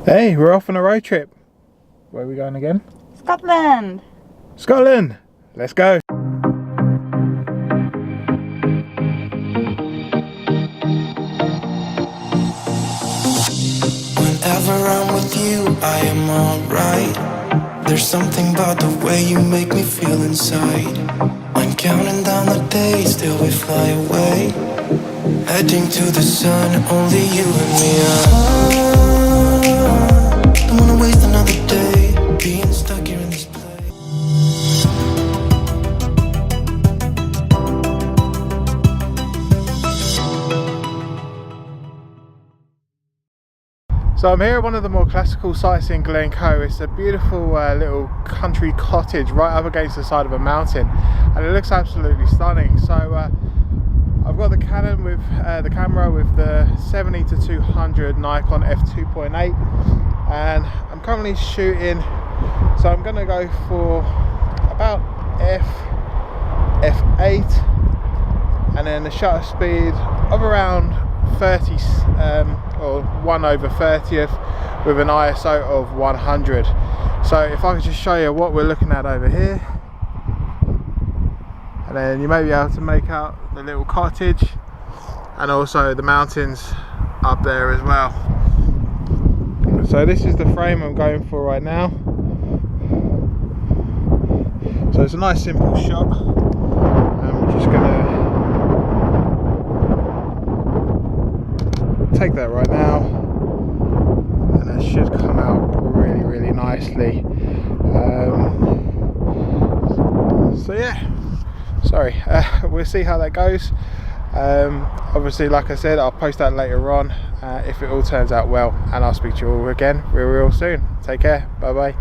Hey, we're off on a road trip. Where are we going again? Scotland! Scotland! Let's go! Whenever I'm with you, I am alright. There's something about the way you make me feel inside. I'm counting down the days till we fly away, heading to the sun, only you and me. Don't wanna waste another day being stuck here in this place. So I'm here at one of the more classical sites in Glencoe. It's a beautiful little country cottage right up against the side of a mountain, and it looks absolutely stunning. So I've got the Canon with the camera with the 70-200 Nikon f2.8, and I'm currently shooting. So I'm going to go for about f8, and then the shutter speed of around 30 or 1/30th with an ISO of 100. So if I could just show you what we're looking at over here, and then you may be able to make out the little cottage and also the mountains up there as well. So this is the frame I'm going for right now. So it's a nice simple shot, and we're just gonna take that right now, and that should come out really nicely. So yeah, sorry, we'll see how that goes. Obviously, like I said, I'll post that later on if it all turns out well, and I'll speak to you all again real soon. Take care, bye bye.